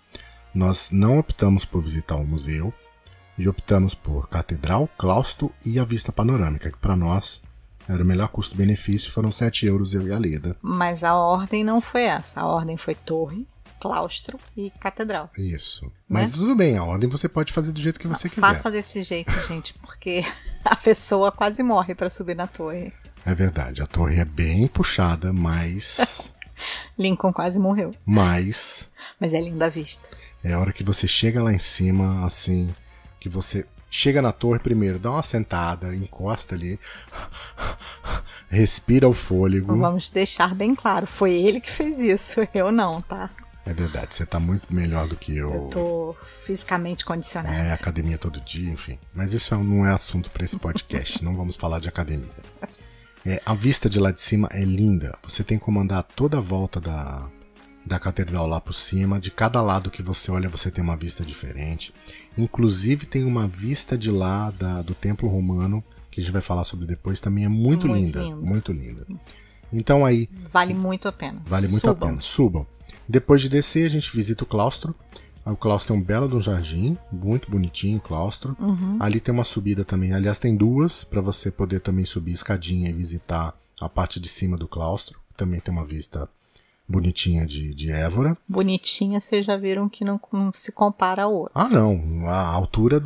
Nós não optamos por visitar o museu e optamos por Catedral, Claustro e a vista panorâmica, que para nós era o melhor custo-benefício, foram 7 euros eu e a Leda. Mas a ordem não foi essa, a ordem foi torre, claustro e catedral. Isso. Mas tudo bem, a ordem você pode fazer do jeito que você quiser. Faça desse jeito, gente, porque a pessoa quase morre para subir na torre. É verdade, a torre é bem puxada, mas... Lincoln quase morreu. Mas é linda a vista. É a hora que você chega lá em cima, assim, que você... Chega na torre primeiro, dá uma sentada, encosta ali, respira o fôlego. Vamos deixar bem claro, foi ele que fez isso, eu não, tá? É verdade, você tá muito melhor do que eu. Eu tô fisicamente condicionada. Academia todo dia, enfim. Mas isso não é assunto para esse podcast, não vamos falar de academia. A vista de lá de cima é linda. Você tem como andar toda a volta da catedral lá por cima. De cada lado que você olha, você tem uma vista diferente. Inclusive tem uma vista de lá do Templo Romano, que a gente vai falar sobre depois, também é muito linda. Muito linda. Então aí... Vale muito a pena. Vale muito a pena. Subam. Depois de descer, a gente visita o claustro. O claustro é um belo de um jardim, muito bonitinho o claustro. Ali tem uma subida também, aliás tem duas, para você poder também subir escadinha e visitar a parte de cima do claustro. Também tem uma vista bonitinha de Évora. Bonitinha, vocês já viram que não se compara ao outro. Ah não, a altura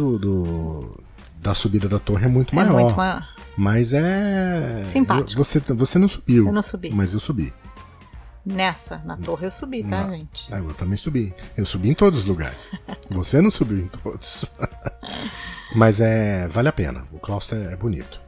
da subida da torre é muito maior. Muito maior. Mas é... simpático. Você não subiu. Eu não subi. Mas eu subi. Na torre eu subi, tá, gente? Eu também subi. Eu subi em todos os lugares. Você não subiu em todos. Mas vale a pena. O claustro é bonito.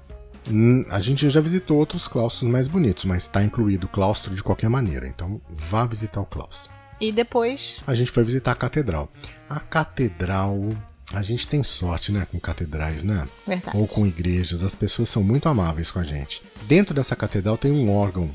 A gente já visitou outros claustros mais bonitos, mas está incluído o claustro de qualquer maneira. Então vá visitar o claustro. E depois? A gente foi visitar a catedral. A catedral... A gente tem sorte, né, com catedrais, né? Verdade. Ou com igrejas. As pessoas são muito amáveis com a gente. Dentro dessa catedral tem um órgão.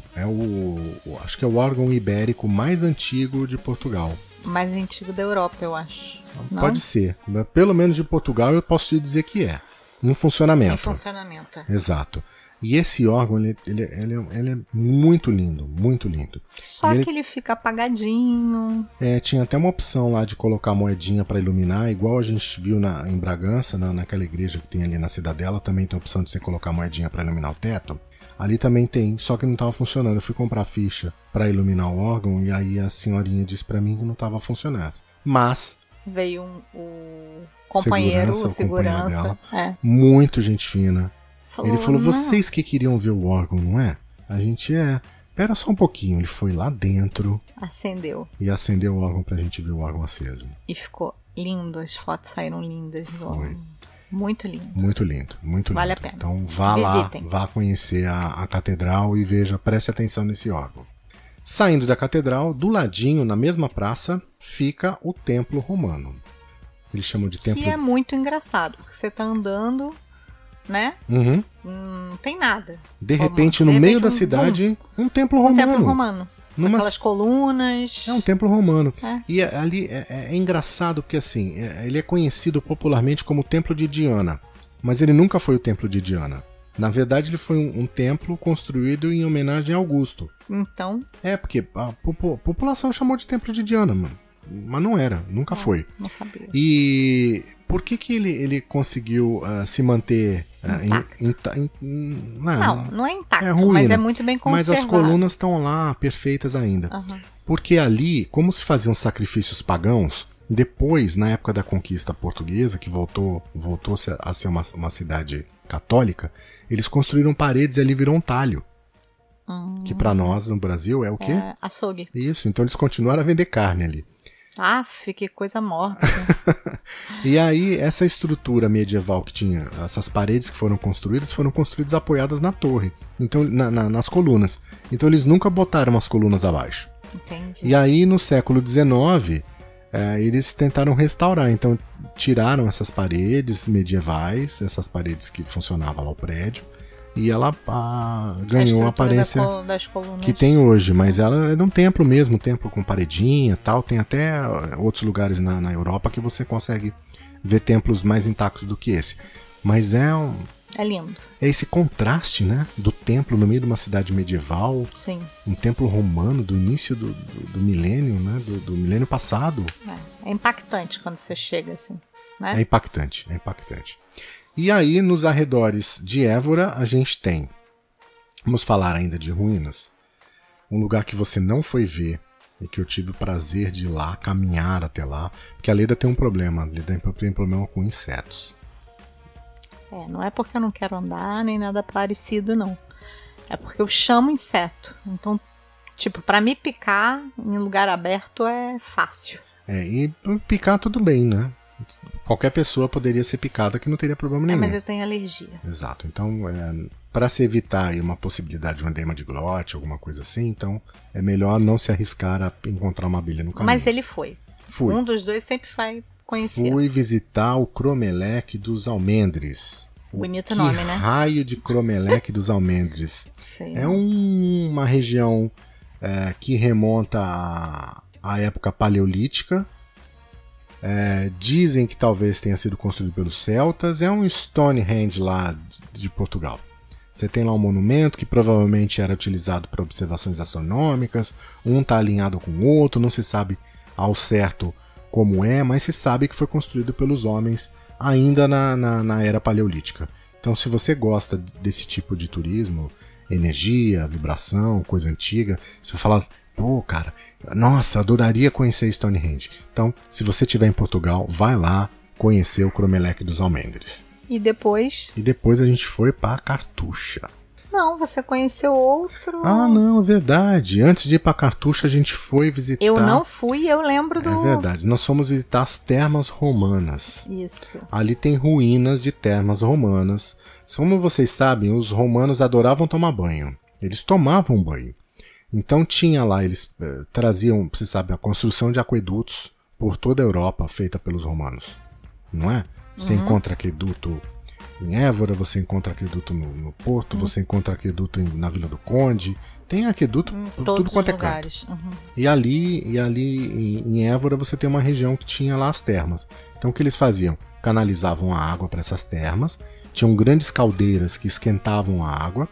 Acho que é o órgão ibérico mais antigo de Portugal. Mais antigo da Europa, eu acho. Não? Pode ser. Pelo menos de Portugal eu posso te dizer que é. Em funcionamento. Em funcionamento. Exato. E esse órgão, ele é muito lindo, muito lindo. Só que ele fica apagadinho. Tinha até uma opção lá de colocar moedinha para iluminar, igual a gente viu em Bragança, naquela igreja que tem ali na Cidadela, também tem a opção de você colocar moedinha para iluminar o teto. Ali também tem, só que não estava funcionando. Eu fui comprar ficha para iluminar o órgão e aí a senhorinha disse para mim que não estava funcionando. Mas... veio o companheiro, o segurança. Muito gente fina. Ele falou, vocês que queriam ver o órgão, não é? A gente Espera só um pouquinho. Ele foi lá dentro. Acendeu. E acendeu o órgão pra gente ver o órgão aceso. E ficou lindo. As fotos saíram lindas do órgão. Muito lindo. Muito lindo, muito lindo. Vale a pena. Então vá Visitem. Lá, vá conhecer a catedral e veja, preste atenção nesse órgão. Saindo da catedral, do ladinho, na mesma praça, fica o Templo Romano. Eles chamam de templo... Que é muito engraçado, porque você tá andando... né? Não tem nada. De repente, no meio da cidade, um templo romano. Um templo romano. Aquelas colunas. É um templo romano. E ali é engraçado porque, assim, ele é conhecido popularmente como o Templo de Diana. Mas ele nunca foi o Templo de Diana. Na verdade, ele foi um templo construído em homenagem a Augusto. Então... porque a população chamou de Templo de Diana, mano. Mas não era, nunca foi. Não sabia. E por que ele conseguiu se manter não é intacto, é ruim, mas é muito bem conservado. Mas as colunas estão lá, perfeitas ainda. Porque ali, como se faziam sacrifícios pagãos, depois, na época da conquista portuguesa, que voltou a ser uma cidade católica, eles construíram paredes e ali virou um talho. Que pra nós, no Brasil, é o quê? Açougue. Isso, então eles continuaram a vender carne ali. Que coisa morta. E aí, essa estrutura medieval que tinha, essas paredes que foram construídas apoiadas na torre, então nas colunas. Então eles nunca botaram as colunas abaixo. Entendi. E aí, no século XIX, eles tentaram restaurar. Então tiraram essas paredes medievais, essas paredes que funcionavam lá o prédio, e ela ganhou a aparência das colunas que tem hoje, mas ela é um templo mesmo, um templo com paredinha e tal. Tem até outros lugares na Europa que você consegue ver templos mais intactos do que esse. Mas é lindo. É esse contraste, né, do templo no meio de uma cidade medieval. Sim. Um templo romano do início do milênio, né, do milênio passado. É impactante quando você chega assim, né? É impactante. E aí, nos arredores de Évora, a gente tem... Vamos falar ainda de ruínas. Um lugar que você não foi ver e que eu tive o prazer de ir lá, caminhar até lá. Porque a Leda tem um problema. A Leda tem problema com insetos. Não é porque eu não quero andar, nem nada parecido, não. É porque eu chamo inseto. Então, pra me picar em lugar aberto é fácil. E picar tudo bem, né? Qualquer pessoa poderia ser picada que não teria problema nenhum. Mas eu tenho alergia. Exato. Então, para se evitar aí uma possibilidade de um edema de glote, alguma coisa assim, então é melhor não se arriscar a encontrar uma abelha no caminho. Mas ele foi. Um dos dois sempre vai conhecer. Fui visitar o Cromelec dos Almendres. Bonito nome, né? Raio de Cromeleque dos Almendres. Sei. É uma região que remonta à época paleolítica. Dizem que talvez tenha sido construído pelos celtas. É um Stonehenge lá de Portugal. Você tem lá um monumento que provavelmente era utilizado para observações astronômicas. Um está alinhado com o outro, não se sabe ao certo como é, mas se sabe que foi construído pelos homens ainda na era paleolítica. Então, se você gosta desse tipo de turismo, energia, vibração, coisa antiga, se você falar, pô, cara, nossa, adoraria conhecer Stonehenge. Então, se você estiver em Portugal, vai lá conhecer o Cromeleque dos Almendres. E depois? E depois a gente foi para Cartucha. Não, você conheceu outro... Ah, não, é verdade. Antes de ir para Cartucha, a gente foi visitar... Eu não fui, eu lembro do... É verdade. Nós fomos visitar as termas romanas. Isso. Ali tem ruínas de termas romanas. Como vocês sabem, os romanos adoravam tomar banho. Eles tomavam banho. Então tinha lá, eles traziam, você sabe, a construção de aquedutos por toda a Europa, feita pelos romanos. Não é? Você encontra aqueduto em Évora, você encontra aqueduto no Porto, você encontra aqueduto na Vila do Conde. Tem aqueduto por tudo quanto é canto. E ali em Évora você tem uma região que tinha lá as termas. Então o que eles faziam? Canalizavam a água para essas termas. Tinham grandes caldeiras que esquentavam a água.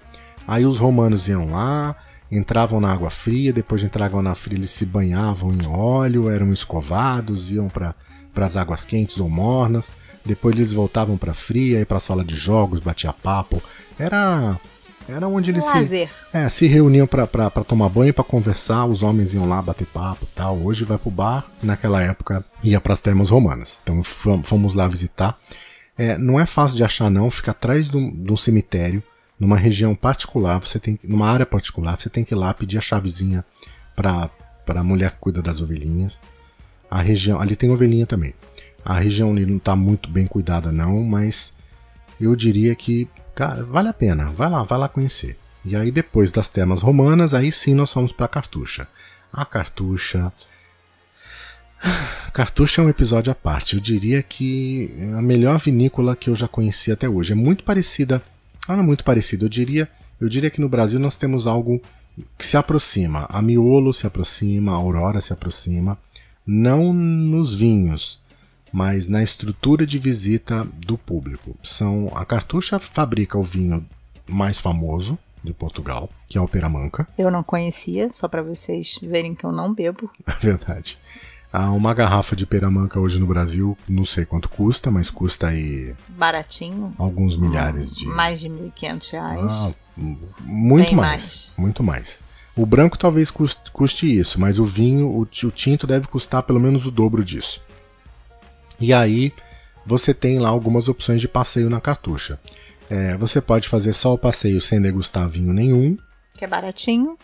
Aí os romanos iam lá, entravam na água fria, depois de entravam na fria eles se banhavam em óleo, eram escovados, iam para as águas quentes ou mornas. Depois eles voltavam para fria, ia para a sala de jogos, batia papo. Era onde eles se reuniam para tomar banho, para conversar. Os homens iam lá bater papo, tal. Hoje vai pro bar. Naquela época ia para as termas romanas. Então fomos lá visitar. Não é fácil de achar não. Fica atrás de um cemitério, numa região particular. Numa área particular. Você tem que ir lá pedir a chavezinha para a mulher que cuida das ovelhinhas. A região ali tem ovelhinha também. A região ali não está muito bem cuidada não, mas eu diria que, cara, vale a pena. Vai lá conhecer. E aí depois das termas romanas, aí sim nós fomos para Cartucha. A Cartucha é um episódio à parte. Eu diria que é a melhor vinícola que eu já conheci até hoje. É muito parecida. Não é muito parecida. Eu diria que no Brasil nós temos algo que se aproxima. A Miolo se aproxima, a Aurora se aproxima. Não nos vinhos, mas na estrutura de visita do público. A Cartucha fabrica o vinho mais famoso de Portugal, que é o Peramanca. Eu não conhecia, só para vocês verem que eu não bebo. É verdade. Uma garrafa de Peramanca hoje no Brasil, não sei quanto custa, mas custa aí... Baratinho. Alguns milhares de... Mais de R$1.500. Muito mais. Muito mais. O branco talvez custe isso, mas o vinho, o tinto deve custar pelo menos o dobro disso. E aí você tem lá algumas opções de passeio na Cartucha. Você pode fazer só o passeio sem degustar vinho nenhum. Que é baratinho.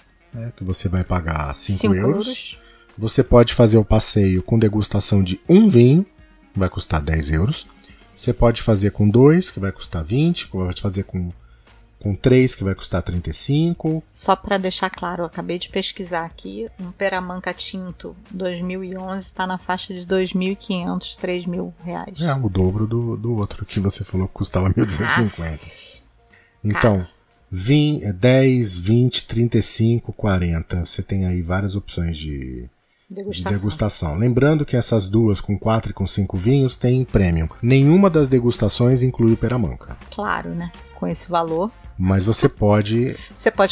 Que você vai pagar 5 euros. Você pode fazer o passeio com degustação de um vinho, que vai custar 10 euros. Você pode fazer com 2, que vai custar 20. Pode fazer com 3, que vai custar 35. Só para deixar claro, eu acabei de pesquisar aqui, um Peramanca tinto 2011 está na faixa de R$2.500, R$3.000. É o dobro do outro que você falou que custava 1.250. Então, 10, 20, 35, 40. Você tem aí várias opções de degustação. Lembrando que essas duas, com 4 e com 5 vinhos, tem premium. Nenhuma das degustações inclui o Peramanca. Claro, né? Com esse valor. Mas você pode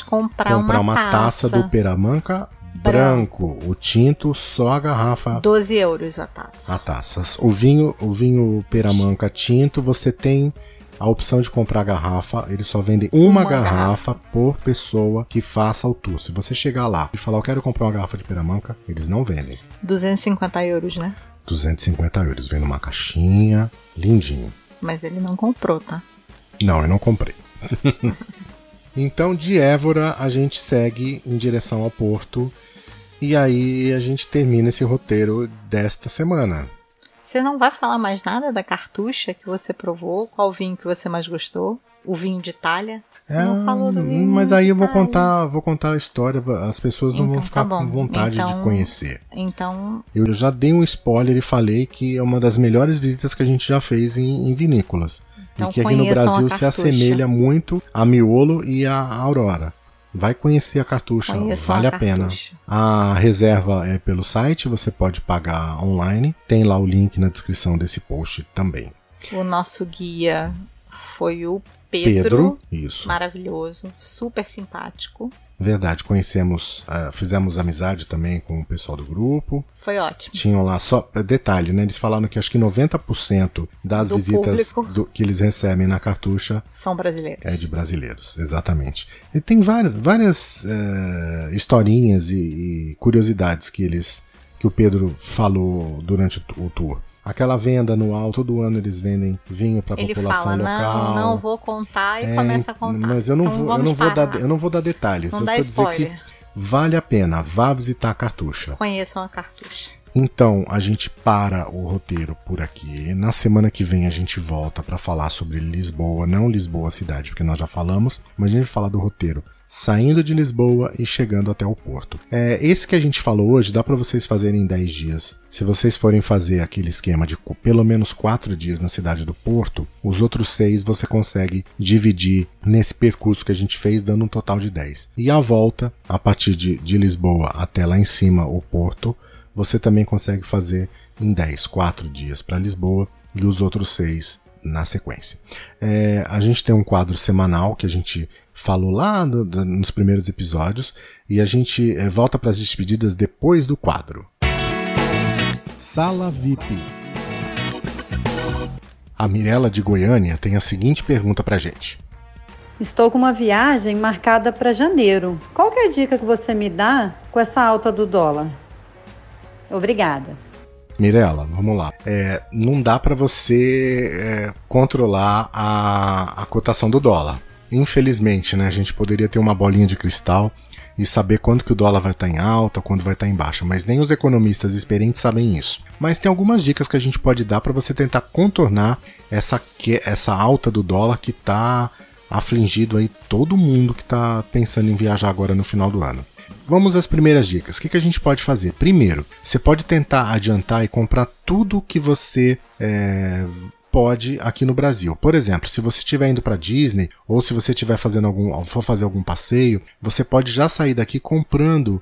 comprar uma taça do Peramanca branco. O tinto, só a garrafa. 12 euros a taça. O vinho Peramanca tinto, você tem a opção de comprar a garrafa. Eles só vendem uma garrafa por pessoa que faça o tour. Se você chegar lá e falar, eu quero comprar uma garrafa de Peramanca, eles não vendem. 250 euros, né? 250 euros. Vem numa caixinha, lindinho. Mas ele não comprou, tá? Não, eu não comprei. Então, de Évora, a gente segue em direção ao Porto. E aí a gente termina esse roteiro desta semana. Você não vai falar mais nada da Cartucha que você provou? Qual vinho que você mais gostou? O vinho de Itália? Você não falou do vinho. Mas aí eu vou contar a história. As pessoas não vão ficar com vontade de conhecer. Então. Eu já dei um spoiler e falei que é uma das melhores visitas que a gente já fez em vinícolas. Então, e que aqui no Brasil se assemelha muito a Miolo e a Aurora. Vai conhecer a cartucha, vale a pena. A reserva é pelo site, você pode pagar online. Tem lá o link na descrição desse post também. O nosso guia foi o Pedro. Isso. Maravilhoso, super simpático. Verdade, conhecemos, fizemos amizade também com o pessoal do grupo. Foi ótimo. Tinham lá, só detalhe, né? Eles falaram que acho que 90% das visitas que eles recebem na cartucha são brasileiros. É de brasileiros, exatamente. E tem várias historinhas e curiosidades que o Pedro falou durante o tour. Aquela venda anual, todo ano eles vendem vinho para a população local. Não vou contar e começa a contar. Mas eu não vou dar detalhes. Não eu dá estou dizendo que vale a pena, vá visitar a cartucha. Conheçam a cartucha. Então, a gente para o roteiro por aqui. Na semana que vem a gente volta para falar sobre Lisboa, não Lisboa cidade, porque nós já falamos, mas a gente vai falar do roteiro saindo de Lisboa e chegando até o Porto. Esse que a gente falou hoje dá para vocês fazerem em 10 dias. Se vocês forem fazer aquele esquema de pelo menos 4 dias na cidade do Porto, os outros 6 você consegue dividir nesse percurso que a gente fez, dando um total de 10. E a volta, a partir de Lisboa até lá em cima, o Porto, você também consegue fazer em 10, 4 dias para Lisboa e os outros 6 na sequência. A gente tem um quadro semanal que a gente falou lá nos primeiros episódios e a gente volta para as despedidas depois do quadro. Sala VIP. A Mirella de Goiânia tem a seguinte pergunta pra gente. Estou com uma viagem marcada para janeiro. Qual que é a dica que você me dá com essa alta do dólar? Obrigada. Mirella, vamos lá. Não dá para você controlar a cotação do dólar. Infelizmente, né, a gente poderia ter uma bolinha de cristal e saber quando que o dólar vai estar em alta, quando vai estar em baixa, mas nem os economistas experientes sabem isso. Mas tem algumas dicas que a gente pode dar para você tentar contornar essa alta do dólar que está afligindo aí todo mundo que está pensando em viajar agora no final do ano. Vamos às primeiras dicas. O que a gente pode fazer? Primeiro, você pode tentar adiantar e comprar tudo que você pode aqui no Brasil. Por exemplo, se você estiver indo para Disney ou se você estiver for fazer algum passeio, você pode já sair daqui comprando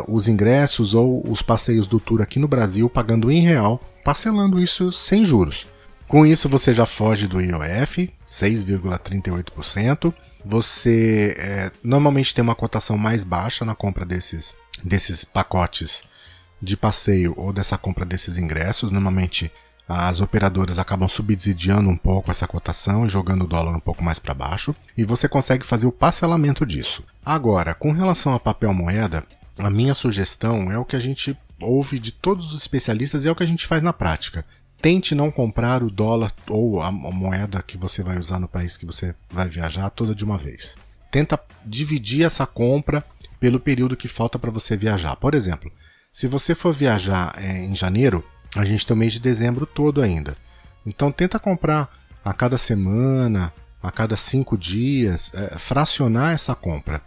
os ingressos ou os passeios do tour aqui no Brasil, pagando em real, parcelando isso sem juros. Com isso você já foge do IOF, 6,38%. Você normalmente tem uma cotação mais baixa na compra desses pacotes de passeio ou dessa compra desses ingressos. Normalmente as operadoras acabam subsidiando um pouco essa cotação e jogando o dólar um pouco mais para baixo. E você consegue fazer o parcelamento disso. Agora, com relação a papel moeda, a minha sugestão é o que a gente ouve de todos os especialistas e é o que a gente faz na prática. Tente não comprar o dólar ou a moeda que você vai usar no país que você vai viajar toda de uma vez. Tenta dividir essa compra pelo período que falta para você viajar. Por exemplo, se você for viajar em janeiro, a gente tem o mês de dezembro todo ainda. Então tenta comprar a cada semana, a cada 5 dias, fracionar essa compra.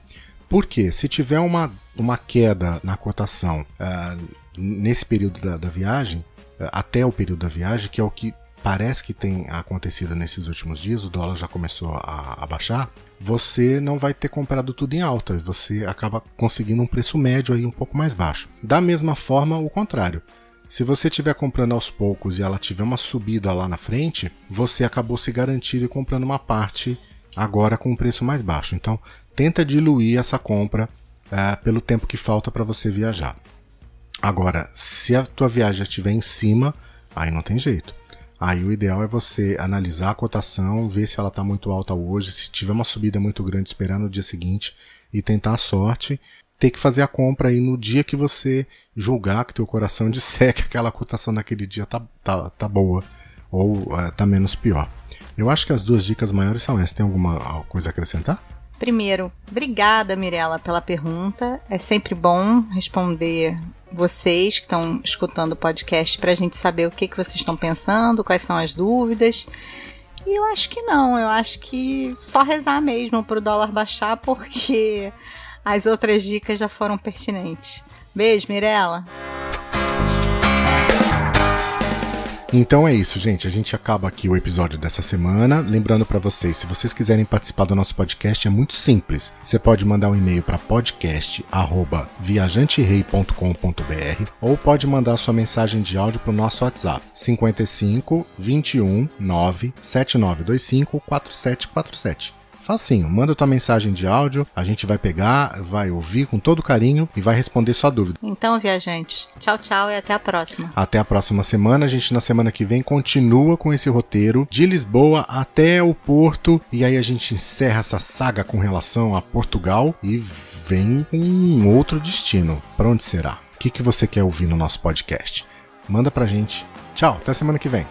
Por quê? Se tiver uma queda na cotação nesse período da viagem, até o período da viagem, que é o que parece que tem acontecido nesses últimos dias, o dólar já começou a baixar, você não vai ter comprado tudo em alta, você acaba conseguindo um preço médio aí um pouco mais baixo. Da mesma forma, o contrário. Se você estiver comprando aos poucos e ela tiver uma subida lá na frente, você acabou se garantindo e comprando uma parte agora com um preço mais baixo. Então, tenta diluir essa compra pelo tempo que falta para você viajar. Agora, se a tua viagem já estiver em cima, aí não tem jeito. Aí o ideal é você analisar a cotação, ver se ela está muito alta hoje, se tiver uma subida muito grande, esperar no dia seguinte e tentar a sorte. Ter que fazer a compra aí no dia que você julgar, que teu coração disser que aquela cotação naquele dia tá boa ou tá menos pior. Eu acho que as duas dicas maiores são essas. Tem alguma coisa a acrescentar? Primeiro, obrigada, Mirella, pela pergunta. É sempre bom responder vocês que estão escutando o podcast para a gente saber o que vocês estão pensando, quais são as dúvidas. E eu acho que não, eu acho que só rezar mesmo para o dólar baixar, porque as outras dicas já foram pertinentes. Beijo, Mirella. Então é isso, gente. A gente acaba aqui o episódio dessa semana. Lembrando para vocês, se vocês quiserem participar do nosso podcast, é muito simples. Você pode mandar um e-mail para podcast@viajanterei.com.br ou pode mandar sua mensagem de áudio para o nosso WhatsApp 55 21 9 7925 4747. Facinho, manda tua mensagem de áudio, a gente vai pegar, vai ouvir com todo carinho e vai responder sua dúvida. Então, viajante, tchau, tchau e até a próxima. Até a próxima semana. A gente na semana que vem continua com esse roteiro de Lisboa até o Porto e aí a gente encerra essa saga com relação a Portugal e vem com um outro destino. Para onde será? O que você quer ouvir no nosso podcast? Manda pra gente. Tchau, até semana que vem.